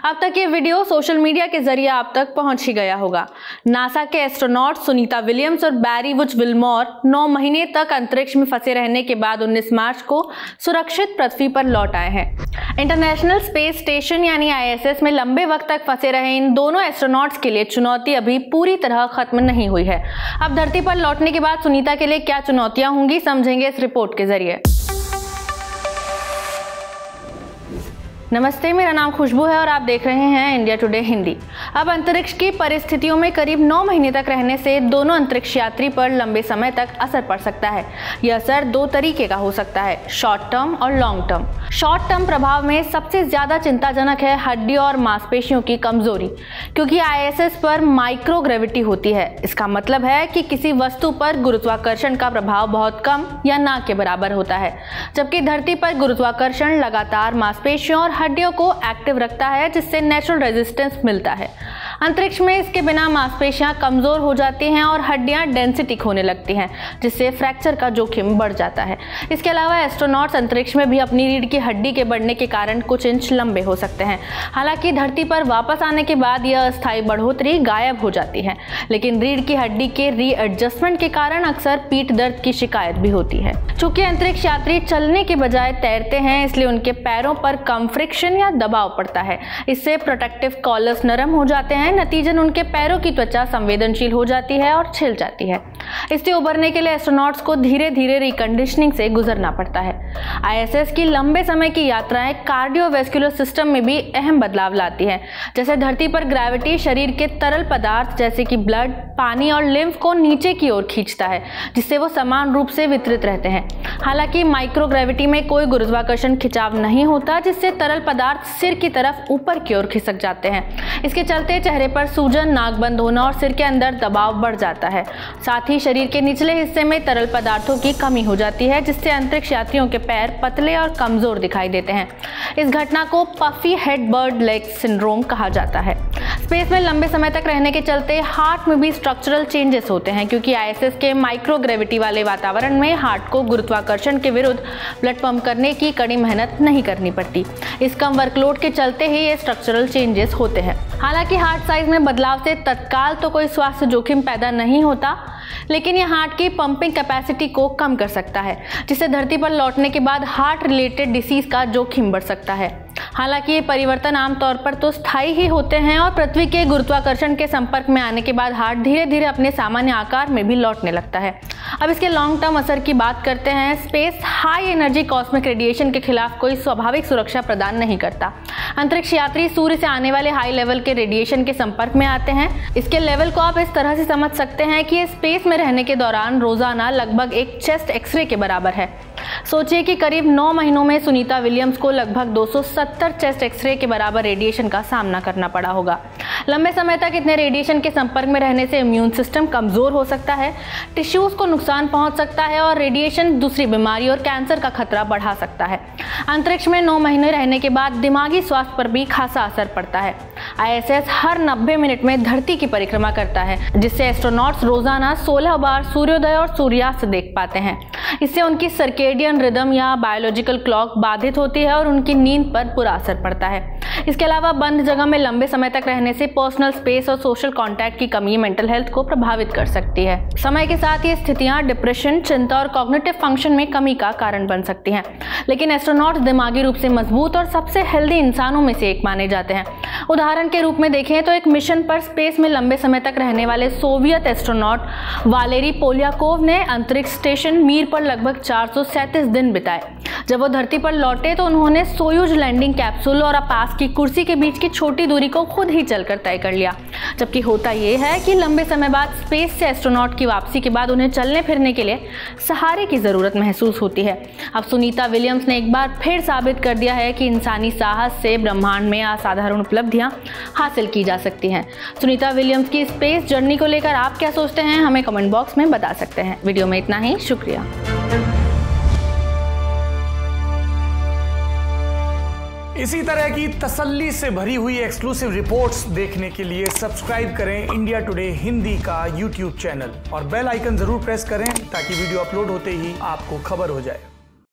अब तक ये वीडियो सोशल मीडिया के जरिए आप तक पहुंच ही गया होगा। नासा के एस्ट्रोनॉट सुनीता विलियम्स और बैरी वुच विल्मोर 9 महीने तक अंतरिक्ष में फंसे रहने के बाद 19 मार्च को सुरक्षित पृथ्वी पर लौट आए हैं। इंटरनेशनल स्पेस स्टेशन यानी ISS में लंबे वक्त तक फंसे रहे इन दोनों एस्ट्रोनॉट्स के लिए चुनौती अभी पूरी तरह खत्म नहीं हुई है। अब धरती पर लौटने के बाद सुनीता के लिए क्या चुनौतियां होंगी, समझेंगे इस रिपोर्ट के जरिए। नमस्ते, मेरा नाम खुशबू है और आप देख रहे हैं इंडिया टुडे हिंदी। अब अंतरिक्ष की परिस्थितियों में करीब 9 महीने तक रहने से दोनों अंतरिक्ष यात्री पर लंबे समय तक असर पड़ सकता है। यह असर 2 तरीके का हो सकता है, शॉर्ट टर्म और लॉन्ग टर्म। शॉर्ट टर्म प्रभाव में सबसे ज्यादा चिंताजनक है हड्डियों और मांसपेशियों की कमजोरी, क्योंकि ISS पर माइक्रोग्रेविटी होती है। इसका मतलब है कि किसी वस्तु पर गुरुत्वाकर्षण का प्रभाव बहुत कम या ना के बराबर होता है, जबकि धरती पर गुरुत्वाकर्षण लगातार मांसपेशियों और हड्डियों को एक्टिव रखता है, जिससे नेचुरल रेजिस्टेंस मिलता है। अंतरिक्ष में इसके बिना मांसपेशियां कमजोर हो जाती हैं और हड्डियां डेंसिटिक होने लगती हैं, जिससे फ्रैक्चर का जोखिम बढ़ जाता है। इसके अलावा एस्ट्रोनॉट्स अंतरिक्ष में भी अपनी रीढ़ की हड्डी के बढ़ने के कारण कुछ इंच लंबे हो सकते हैं। हालांकि धरती पर वापस आने के बाद यह अस्थायी बढ़ोतरी गायब हो जाती है, लेकिन रीढ़ की हड्डी के रीएडजस्टमेंट के कारण अक्सर पीठ दर्द की शिकायत भी होती है। चूंकि अंतरिक्ष यात्री चलने के बजाय तैरते हैं, इसलिए उनके पैरों पर कम फ्रिक्शन या दबाव पड़ता है। इससे प्रोटेक्टिव कॉलर्स नरम हो जाते हैं, नतीजन उनके पैरों की त्वचा संवेदनशील हो जाती है और छिल जाती है। इससे उबरने के लिए एस्ट्रोनॉट्स को धीरे धीरे रिकंडीशनिंग से गुजरना पड़ता है। ISS की लंबे समय की यात्राएं कार्डियोवैस्कुलर सिस्टम में भी अहम बदलाव लाती है। जैसे धरती पर ग्रेविटी शरीर के तरल पदार्थ जैसे कि ब्लड, पानी और लिम्फ को नीचे की ओर खींचता है, जिससे वो समान रूप से वितरित रहते हैं। हालांकि माइक्रोग्रेविटी में कोई गुरुत्वाकर्षण खिंचाव नहीं होता, जिससे तरल पदार्थ सिर की तरफ ऊपर की ओर खिसक जाते हैं। इसके चलते चेहरे पर सूजन, नाक बंद होना और सिर के अंदर दबाव बढ़ जाता है। साथ ही शरीर के निचले हिस्से में तरल पदार्थों की कमी हो जाती है, जिससे अंतरिक्ष यात्रियों के पैर पतले और कमजोर दिखाई देते हैं। इस घटना को puffy head bird leg syndrome कहा जाता है। स्पेस में लंबे समय तक रहने के चलते हार्ट में भी स्ट्रक्चरल चेंजेस होते हैं, क्योंकि ISS के माइक्रोग्रेविटी वाले वातावरण में हार्ट को गुरुत्वाकर्षण के विरुद्ध ब्लड पंप करने की कड़ी मेहनत नहीं करनी पड़ती। इस कम वर्कलोड के चलते ही ये स्ट्रक्चरल चेंजेस होते हैं। हालांकि हार्ट साइज में बदलाव से तत्काल तो कोई स्वास्थ्य जोखिम पैदा नहीं होता, लेकिन यह हार्ट की पंपिंग कैपेसिटी को कम कर सकता है, जिससे धरती पर लौटने के बाद हार्ट रिलेटेड डिसीज का जोखिम बढ़ सकता है। हालांकि ये परिवर्तन आमतौर पर तो स्थायी ही होते हैं और पृथ्वी के गुरुत्वाकर्षण के संपर्क में आने के बाद हार्ट धीरे धीरे अपने सामान्य आकार में भी लौटने लगता है। अब इसके लॉन्ग टर्म असर की बात करते हैं। Space high energy cosmic radiation के खिलाफ कोई स्वाभाविक सुरक्षा प्रदान नहीं करता। अंतरिक्ष यात्री सूर्य से आने वाले हाई लेवल के रेडिएशन के संपर्क में आते हैं। इसके लेवल को आप इस तरह से समझ सकते हैं कि स्पेस में रहने के दौरान रोजाना लगभग एक चेस्ट एक्सरे के बराबर है। सोचिए कि करीब 9 महीनों में सुनीता विलियम्स को लगभग 270 चेस्ट एक्सरे के बराबर रेडिएशन का सामना करना पड़ा होगा। लंबे समय तक इतने रेडिएशन के संपर्क में रहने से इम्यून सिस्टम कमजोर हो सकता है, टिश्यूज को नुकसान पहुंच सकता है और रेडिएशन दूसरी बीमारी और कैंसर का खतरा बढ़ा सकता है। अंतरिक्ष में 9 महीने रहने के बाद दिमागी स्वास्थ्य पर भी खासा असर पड़ता है। ISS हर 90 मिनट में धरती की परिक्रमा करता है, जिससे एस्ट्रोनॉट्स रोजाना 16 बार सूर्योदय और सूर्यास्त देख पाते हैं। इससे उनकी सर्केडियन रिदम या बायोलॉजिकल क्लॉक बाधित होती है और उनकी नींद पर बुरा असर पड़ता है। इसके अलावा बंद जगह में लंबे समय तक रहने से पर्सनल स्पेस और सोशल कांटेक्ट की कमी मेंटल हेल्थ को प्रभावित कर सकती है। समय के साथ ये स्थितियां डिप्रेशन, चिंता और कॉग्निटिव फंक्शन में कमी का कारण बन सकती हैं। लेकिन एस्ट्रोनॉट्स दिमागी रूप से मजबूत और सबसे हेल्दी इंसानों में से एक माने जाते हैं। उदाहरण के रूप में देखें तो एक मिशन पर स्पेस में लंबे समय तक रहने वाले सोवियत एस्ट्रोनॉट वालेरी पोलियाकोव ने अंतरिक्ष स्टेशन मीर पर लगभग 437 दिन बिताए। जब वो धरती पर लौटे तो उन्होंने सोयूज लैंडिंग कैप्सूल और पास की कुर्सी के बीच की छोटी दूरी को खुद ही चलकर तय कर लिया। जबकि होता यह है कि लंबे समय बाद स्पेस से एस्ट्रोनॉट की वापसी के बाद उन्हें चलने फिरने के लिए सहारे की जरूरत महसूस होती है। अब सुनीता विलियम्स ने एक बार फिर साबित कर दिया है कि इंसानी साहस से ब्रह्मांड में असाधारण उपलब्धियां हासिल की जा सकती हैं। सुनीता विलियम्स की स्पेस जर्नी को लेकर आप क्या सोचते हैं, हमें कमेंट बॉक्स में बता सकते हैं। वीडियो में इतना ही, शुक्रिया। इसी तरह की तसल्ली से भरी हुई एक्सक्लूसिव रिपोर्ट्स देखने के लिए सब्सक्राइब करें इंडिया टुडे हिंदी का यूट्यूब चैनल और बेल आइकन जरूर प्रेस करें ताकि वीडियो अपलोड होते ही आपको खबर हो जाए।